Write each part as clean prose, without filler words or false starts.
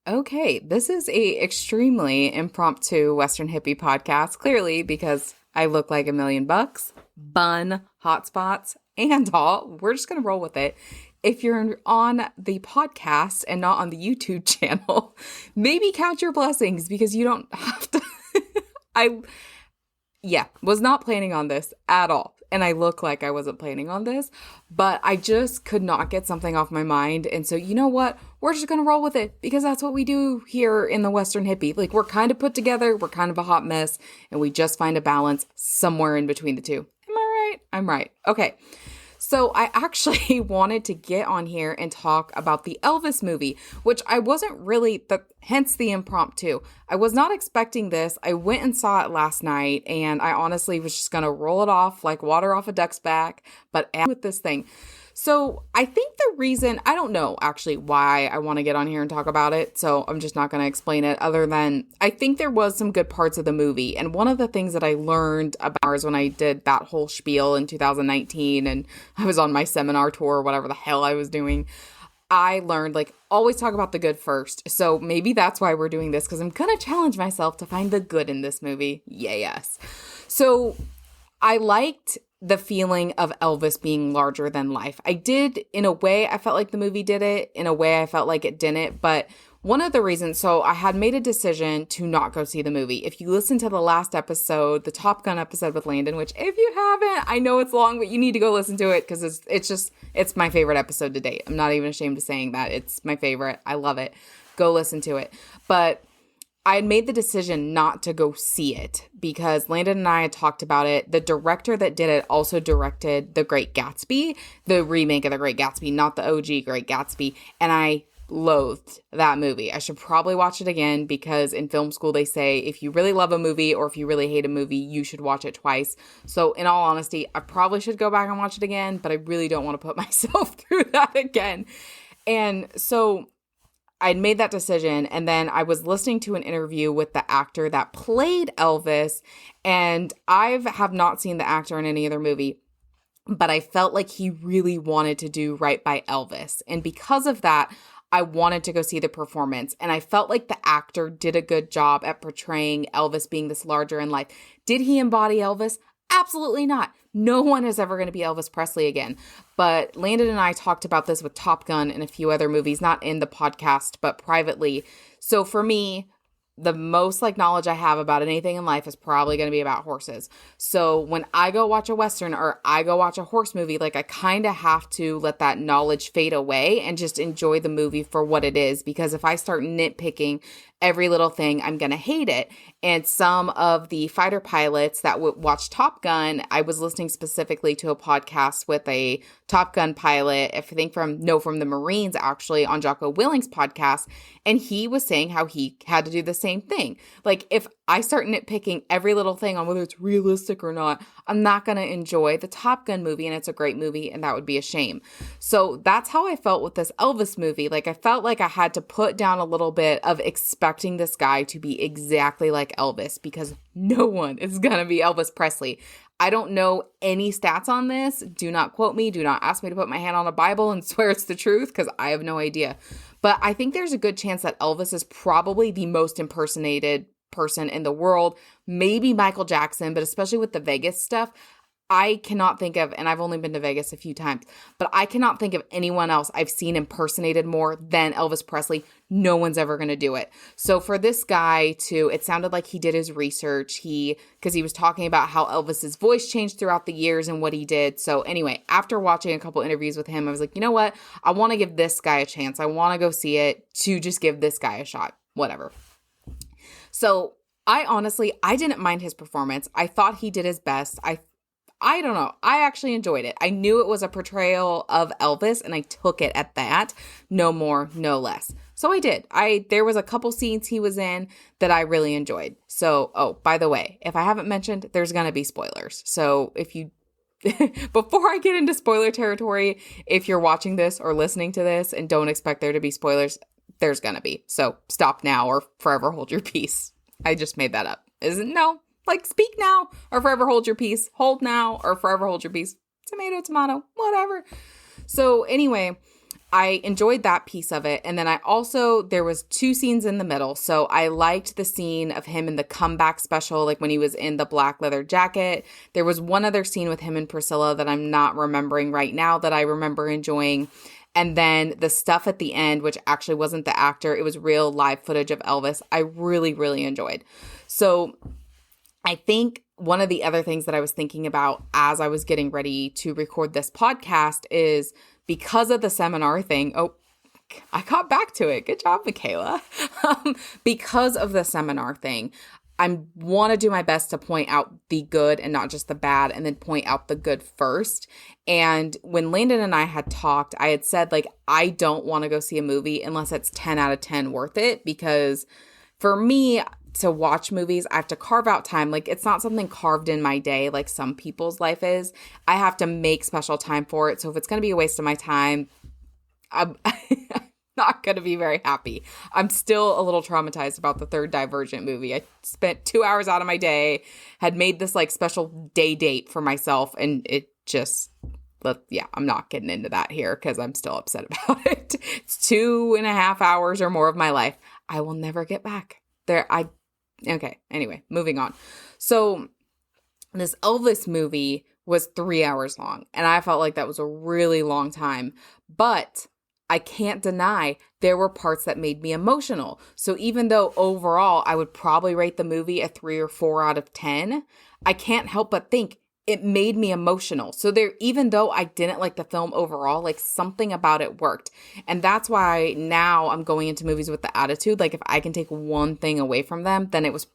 Okay, this is a extremely impromptu Western hippie podcast, clearly because I look like $1,000,000, bun, hot spots, and all. We're just going to roll with it. If you're on the podcast and not on the YouTube channel, maybe count your blessings because you don't have to. Was not planning on this at all. And I look like I wasn't planning on this, but I just could not get something off my mind. And so, you know what? We're just going to roll with it because that's what we do here in the Western hippie. Like, we're kind of put together, we're kind of a hot mess, and we just find a balance somewhere in between the two. Am I right? I'm right. Okay. So I actually wanted to get on here and talk about the Elvis movie, which I wasn't really, hence the impromptu. I was not expecting this. I went and saw it last night, and I honestly was just going to roll it off like water off a duck's back, but with this thing. So I think the reason, I don't know actually why I want to get on here and talk about it, so I'm just not going to explain it other than I think there was some good parts of the movie. And one of the things that I learned about is when I did that whole spiel in 2019 and I was on my seminar tour or whatever the hell I was doing, I learned like always talk about the good first. So maybe that's why we're doing this, because I'm going to challenge myself to find the good in this movie. Yes. So I liked the feeling of Elvis being larger than life. I did, in a way, I felt like the movie did it. In a way, I felt like it didn't. But one of the reasons, so I had made a decision to not go see the movie. If you listen to the last episode, the Top Gun episode with Landon, which if you haven't, I know it's long, but you need to go listen to it because it's my favorite episode to date. I'm not even ashamed of saying that. It's my favorite. I love it. Go listen to it. But I had made the decision not to go see it because Landon and I had talked about it. The director that did it also directed The Great Gatsby, the remake of The Great Gatsby, not the OG Great Gatsby. And I loathed that movie. I should probably watch it again because in film school they say if you really love a movie or if you really hate a movie, you should watch it twice. So in all honesty, I probably should go back and watch it again, but I really don't want to put myself through that again. And so I'd made that decision, and then I was listening to an interview with the actor that played Elvis, and I have not seen the actor in any other movie, but I felt like he really wanted to do right by Elvis. And because of that, I wanted to go see the performance, and I felt like the actor did a good job at portraying Elvis being this larger in life. Did he embody Elvis? Absolutely not. No one is ever going to be Elvis Presley again. But Landon and I talked about this with Top Gun and a few other movies, not in the podcast, but privately. So for me, the most knowledge I have about anything in life is probably going to be about horses. So when I go watch a Western or I go watch a horse movie, I kind of have to let that knowledge fade away and just enjoy the movie for what it is. Because if I start nitpicking every little thing, I'm going to hate it. And some of the fighter pilots that would watch Top Gun, I was listening specifically to a podcast with a Top Gun pilot, I think from the Marines actually, on Jocko Willing's podcast. And he was saying how he had to do the same thing. If I start nitpicking every little thing on whether it's realistic or not, I'm not going to enjoy the Top Gun movie, and it's a great movie, and that would be a shame. So that's how I felt with this Elvis movie. I felt like I had to put down a little bit of expecting this guy to be exactly like Elvis, because no one is going to be Elvis Presley. I don't know any stats on this. Do not quote me. Do not ask me to put my hand on a Bible and swear it's the truth, because I have no idea. But I think there's a good chance that Elvis is probably the most impersonated person in the world. Maybe Michael Jackson, but especially with the Vegas stuff, I cannot think of, and I've only been to Vegas a few times, but I cannot think of anyone else I've seen impersonated more than Elvis Presley. No one's ever going to do it. So for this guy it sounded like he did his research. Because he was talking about how Elvis's voice changed throughout the years and what he did. So anyway, after watching a couple interviews with him, I was like, you know what? I want to give this guy a chance. I want to go see it to just give this guy a shot. Whatever. So I didn't mind his performance. I thought he did his best. I don't know. I actually enjoyed it. I knew it was a portrayal of Elvis, and I took it at that. No more, no less. So I did. There was a couple scenes he was in that I really enjoyed. So, by the way, if I haven't mentioned, there's going to be spoilers. So if you, before I get into spoiler territory, if you're watching this or listening to this and don't expect there to be spoilers, there's going to be. So stop now or forever hold your peace. I just made that up. No. Speak now or forever hold your peace. Hold now or forever hold your peace. Tomato, tomato, whatever. So anyway, I enjoyed that piece of it. And then there was two scenes in the middle. So I liked the scene of him in the comeback special, like when he was in the black leather jacket. There was one other scene with him and Priscilla that I'm not remembering right now that I remember enjoying. And then the stuff at the end, which actually wasn't the actor, it was real live footage of Elvis, I really, really enjoyed. So I think one of the other things that I was thinking about as I was getting ready to record this podcast is because of the seminar thing. Oh, I got back to it. Good job, Michaela. Because of the seminar thing, I want to do my best to point out the good and not just the bad, and then point out the good first. And when Landon and I had talked, I had said, like, I don't want to go see a movie unless it's 10 out of 10 worth it, because for me to watch movies, I have to carve out time. Like, it's not something carved in my day like some people's life is. I have to make special time for it. So if it's going to be a waste of my time, I'm not going to be very happy. I'm still a little traumatized about the third Divergent movie. I spent 2 hours out of my day, had made this like special day date for myself, and it just, yeah, I'm not getting into that here because I'm still upset about it. It's 2.5 hours or more of my life I will never get back. Okay, anyway, moving on. So this Elvis movie was 3 hours long, and I felt like that was a really long time, but I can't deny there were parts that made me emotional. So even though overall I would probably rate the movie a 3 or 4 out of 10, I can't help but think it made me emotional. So there, even though I didn't like the film overall, like something about it worked. And that's why now I'm going into movies with the attitude, like if I can take one thing away from them, then it was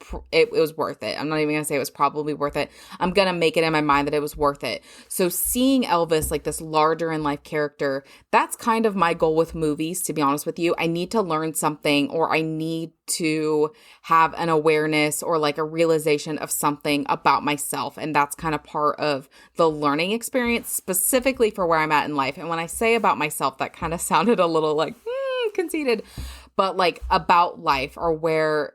worth it. I'm not even going to say it was probably worth it. I'm going to make it in my mind that it was worth it. So seeing Elvis, like this larger in life character, that's kind of my goal with movies, to be honest with you. I need to learn something, or I need to have an awareness or like a realization of something about myself. And that's kind of part of the learning experience, specifically for where I'm at in life. And when I say about myself, that kind of sounded a little like conceited, but like about life, or where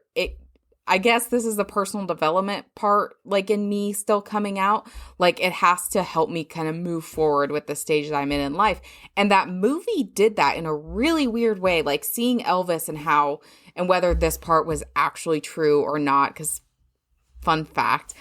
I guess this is the personal development part, like in me still coming out. Like it has to help me kind of move forward with the stage that I'm in life. And that movie did that in a really weird way, like seeing Elvis and how, and whether this part was actually true or not, because fun fact,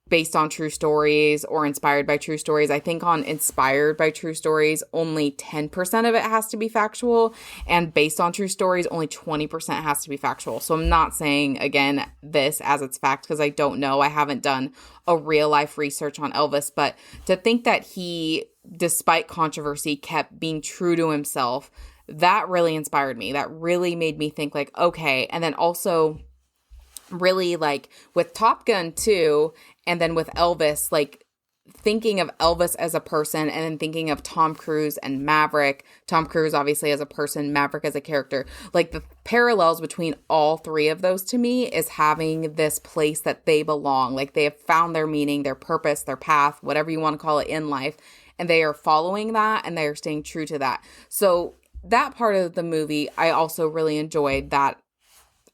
based on true stories or inspired by true stories, I think on inspired by true stories, only 10% of it has to be factual. And based on true stories, only 20% has to be factual. So I'm not saying, again, this as it's fact, because I don't know. I haven't done a real life research on Elvis. But to think that he, despite controversy, kept being true to himself, that really inspired me. That really made me think like, okay. And then also really like with Top Gun too, and then with Elvis, like thinking of Elvis as a person, and then thinking of Tom Cruise and Maverick. Tom Cruise obviously as a person, Maverick as a character. Like the parallels between all three of those to me is having this place that they belong. Like they have found their meaning, their purpose, their path, whatever you want to call it in life. And they are following that, and they are staying true to that. So that part of the movie, I also really enjoyed that.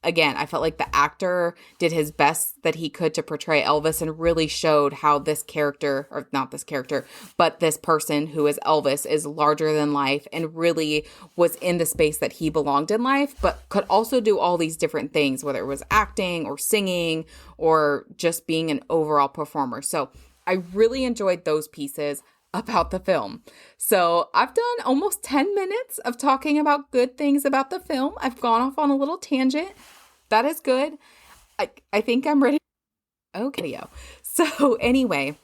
Again, I felt like the actor did his best that he could to portray Elvis, and really showed how this character, or not this character, but this person who is Elvis is larger than life, and really was in the space that he belonged in life, but could also do all these different things, whether it was acting or singing or just being an overall performer. So I really enjoyed those pieces about the film. So I've done almost 10 minutes of talking about good things about the film. I've gone off on a little tangent. That is good. I think I'm ready. Okay. So anyway,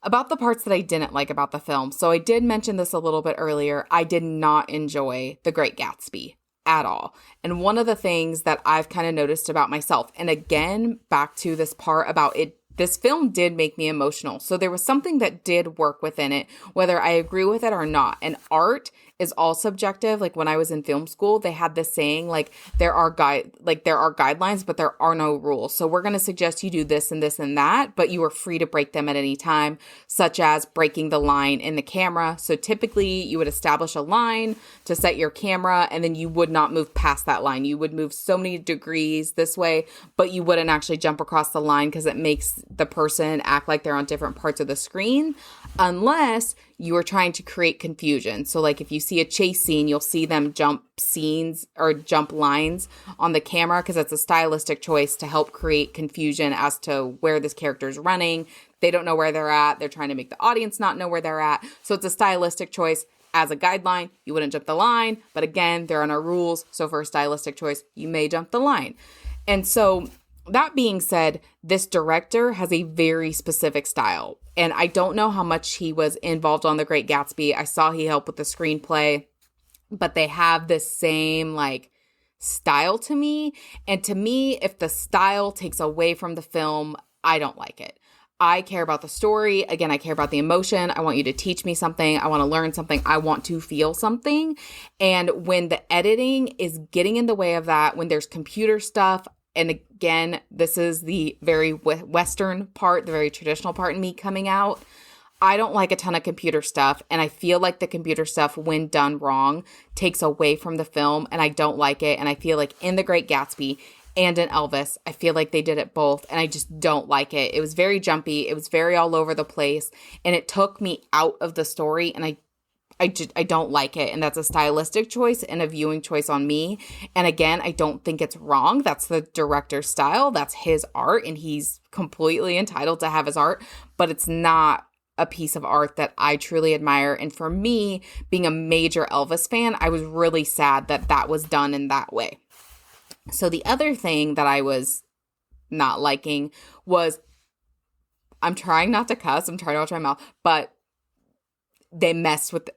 about the parts that I didn't like about the film. So I did mention this a little bit earlier. I did not enjoy The Great Gatsby at all. And one of the things that I've kind of noticed about myself, and again, back to this part about it, this film did make me emotional. So there was something that did work within it, whether I agree with it or not. And art is all subjective. Like when I was in film school, they had this saying, like there are guidelines, but there are no rules. So we're going to suggest you do this and this and that, but you are free to break them at any time, such as breaking the line in the camera. So typically you would establish a line to set your camera, and then you would not move past that line. You would move so many degrees this way, but you wouldn't actually jump across the line, because it makes the person act like they're on different parts of the screen, unless you are trying to create confusion. So like if you see a chase scene, you'll see them jump scenes or jump lines on the camera because it's a stylistic choice to help create confusion as to where this character is running. They don't know where they're at. They're trying to make the audience not know where they're at. So it's a stylistic choice. As a guideline, you wouldn't jump the line. But again, there are no rules. So for a stylistic choice, you may jump the line. And so that being said, this director has a very specific style. And I don't know how much he was involved on The Great Gatsby. I saw he helped with the screenplay. But they have this same like style to me. And to me, if the style takes away from the film, I don't like it. I care about the story. Again, I care about the emotion. I want you to teach me something. I want to learn something. I want to feel something. And when the editing is getting in the way of that, when there's computer stuff, and again, this is the very Western part, the very traditional part in me coming out, I don't like a ton of computer stuff. And I feel like the computer stuff, when done wrong, takes away from the film. And I don't like it. And I feel like in The Great Gatsby and in Elvis, I feel like they did it both, and I just don't like it. It was very jumpy. It was very all over the place, and it took me out of the story, and I don't like it, and that's a stylistic choice and a viewing choice on me. And again, I don't think it's wrong. That's the director's style. That's his art, and he's completely entitled to have his art, but it's not a piece of art that I truly admire. And for me, being a major Elvis fan, I was really sad that that was done in that way. So the other thing that I was not liking was, I'm trying not to cuss. I'm trying to watch my mouth, but they messed with,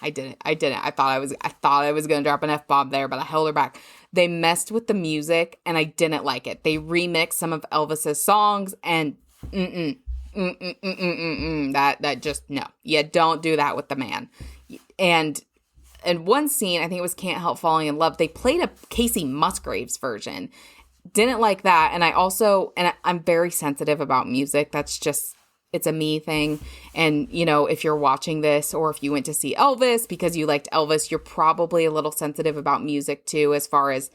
I didn't. I thought I was going to drop an F-bomb there, but I held her back. They messed with the music and I didn't like it. They remixed some of Elvis's songs and that just, no, you don't do that with the man. And in one scene, I think it was Can't Help Falling in Love, they played a Casey Musgraves version. Didn't like that. And I'm very sensitive about music. That's just, it's a me thing. And, you know, if you're watching this or if you went to see Elvis because you liked Elvis, you're probably a little sensitive about music too, as far as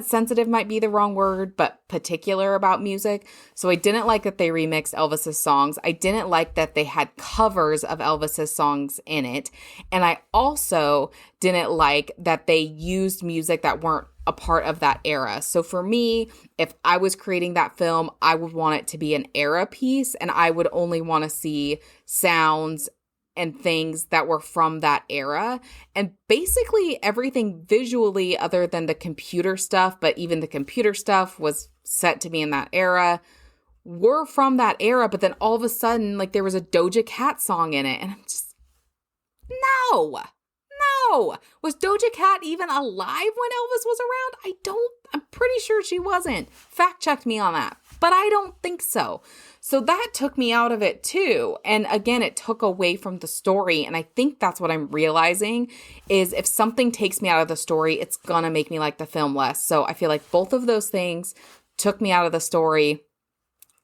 sensitive might be the wrong word, but particular about music. So I didn't like that they remixed Elvis's songs. I didn't like that they had covers of Elvis's songs in it. And I also didn't like that they used music that weren't a part of that era. So for me, if I was creating that film, I would want it to be an era piece, and I would only want to see sounds and things that were from that era. And basically everything visually other than the computer stuff, but even the computer stuff was set to be in that era, were from that era. But then all of a sudden, like, there was a Doja Cat song in it. And I'm just, no. Was Doja Cat even alive when Elvis was around? I'm pretty sure she wasn't. Fact check me on that. But I don't think so. So that took me out of it too. And again, it took away from the story. And I think that's what I'm realizing is if something takes me out of the story, it's going to make me like the film less. So I feel like both of those things took me out of the story.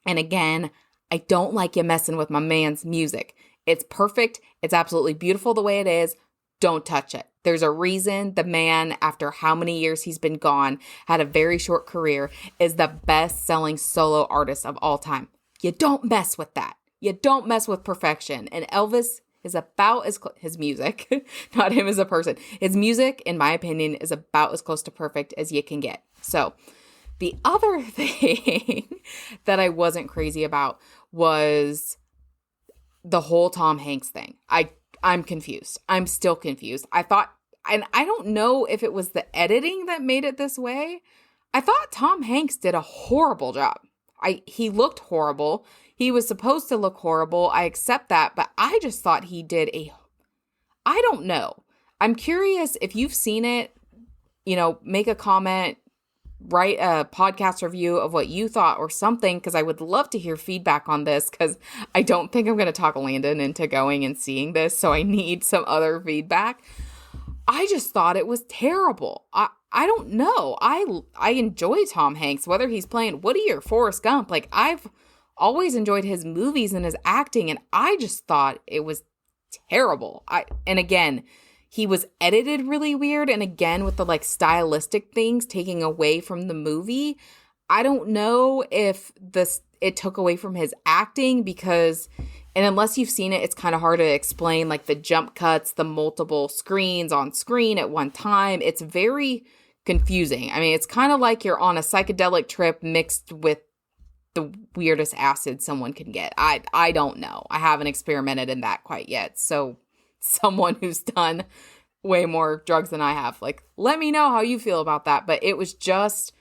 And again, I don't like you messing with my man's music. It's perfect. It's absolutely beautiful the way it is. Don't touch it. There's a reason the man, after how many years he's been gone, had a very short career, is the best-selling solo artist of all time. You don't mess with that. You don't mess with perfection. And Elvis is about as his music, not him as a person. His music, in my opinion, is about as close to perfect as you can get. So the other thing that I wasn't crazy about was the whole Tom Hanks thing. I'm confused. I'm still confused. I thought, and I don't know if it was the editing that made it this way. I thought Tom Hanks did a horrible job. He looked horrible. He was supposed to look horrible. I accept that, but I just thought he did I don't know. I'm curious if you've seen it, you know, make a comment, write a podcast review of what you thought or something, because I would love to hear feedback on this, because I don't think I'm going to talk Landon into going and seeing this, so I need some other feedback. I just thought it was terrible. I don't know. I enjoy Tom Hanks, whether he's playing Woody or Forrest Gump. Like, I've always enjoyed his movies and his acting, and I just thought it was terrible. And again, he was edited really weird. And again, with the like stylistic things taking away from the movie, I don't know if it took away from his acting, because And unless you've seen it, it's kind of hard to explain, like the jump cuts, the multiple screens on screen at one time. It's very confusing. I mean, it's kind of like you're on a psychedelic trip mixed with the weirdest acid someone can get. I don't know. I haven't experimented in that quite yet. So someone who's done way more drugs than I have, like, let me know how you feel about that. But it was just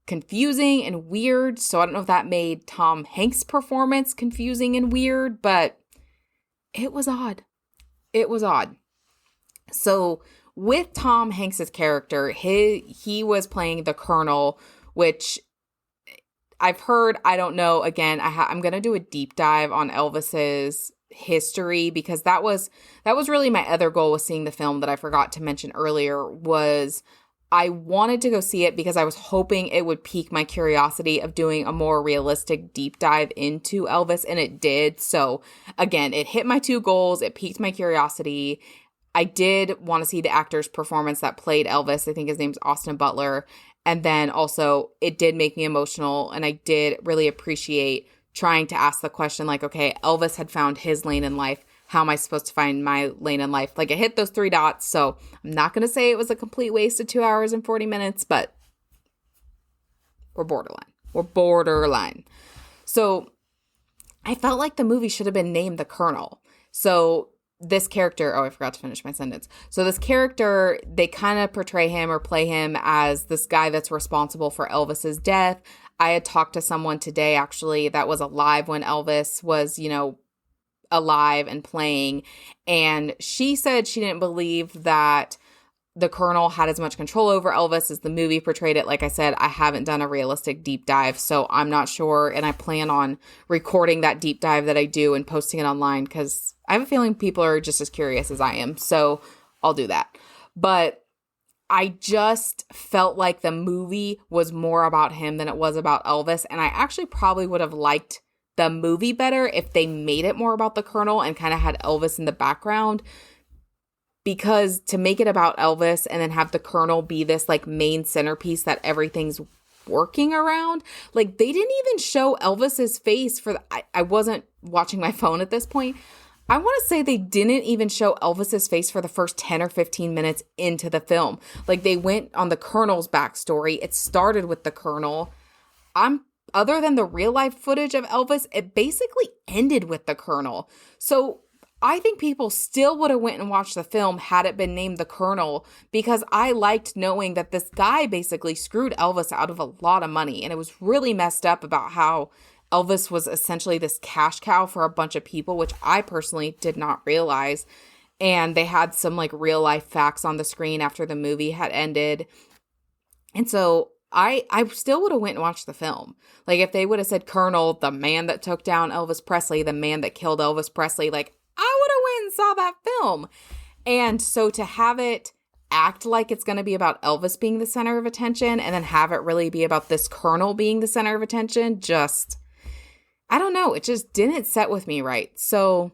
confusing and weird. So I don't know if that made Tom Hanks' performance confusing and weird, but it was odd. It was odd. So with Tom Hanks's character, he was playing the Colonel, which I've heard, I don't know, again, I'm going to do a deep dive on Elvis's history, because that was really my other goal with seeing the film that I forgot to mention earlier. Was I wanted to go see it because I was hoping it would pique my curiosity of doing a more realistic deep dive into Elvis, and it did. So again, it hit my two goals. It piqued my curiosity. I did want to see the actor's performance that played Elvis. I think his name's Austin Butler. And then also it did make me emotional, and I did really appreciate trying to ask the question, like, okay, Elvis had found his lane in life. How am I supposed to find my lane in life? Like, I hit those 3 dots. So I'm not going to say it was a complete waste of 2 hours and 40 minutes, but we're borderline. We're borderline. So I felt like the movie should have been named The Colonel. So this character, I forgot to finish my sentence. So this character, they kind of portray him or play him as this guy that's responsible for Elvis's death. I had talked to someone today, actually, that was alive when Elvis was, alive and playing. And she said she didn't believe that the Colonel had as much control over Elvis as the movie portrayed it. Like I said, I haven't done a realistic deep dive, so I'm not sure. And I plan on recording that deep dive that I do and posting it online, because I have a feeling people are just as curious as I am. So I'll do that. But I just felt like the movie was more about him than it was about Elvis. And I actually probably would have liked the movie better if they made it more about the Colonel and kind of had Elvis in the background. Because to make it about Elvis and then have the Colonel be this like main centerpiece that everything's working around, like they didn't even show Elvis's face for I wasn't watching my phone at this point. I want to say they didn't even show Elvis's face for the first 10 or 15 minutes into the film. Like they went on the Colonel's backstory. It started with the Colonel. Other than the real life footage of Elvis, it basically ended with the Colonel. So I think people still would have went and watched the film had it been named The Colonel, because I liked knowing that this guy basically screwed Elvis out of a lot of money. And it was really messed up about how Elvis was essentially this cash cow for a bunch of people, which I personally did not realize. And they had some like real life facts on the screen after the movie had ended. And so I still would have went and watched the film. Like if they would have said Colonel, the man that took down Elvis Presley, the man that killed Elvis Presley, like I would have went and saw that film. And so to have it act like it's going to be about Elvis being the center of attention and then have it really be about this Colonel being the center of attention, just, I don't know. It just didn't set with me right. So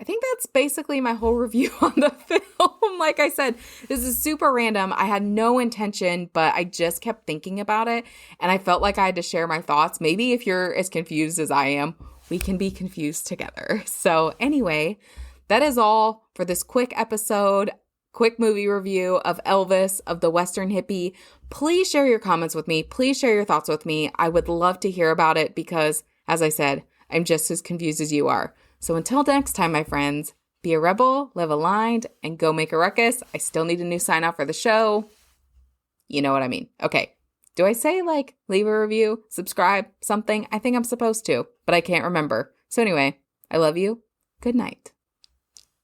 I think that's basically my whole review on the film. Like I said, this is super random. I had no intention, but I just kept thinking about it. And I felt like I had to share my thoughts. Maybe if you're as confused as I am, we can be confused together. So anyway, that is all for this quick episode, quick movie review of Elvis, of the Western Hippie. Please share your comments with me. Please share your thoughts with me. I would love to hear about it because, as I said, I'm just as confused as you are. So until next time, my friends, be a rebel, live aligned, and go make a ruckus. I still need a new sign off for the show. You know what I mean. Okay. Do I say like leave a review, subscribe, something? I think I'm supposed to, but I can't remember. So anyway, I love you. Good night.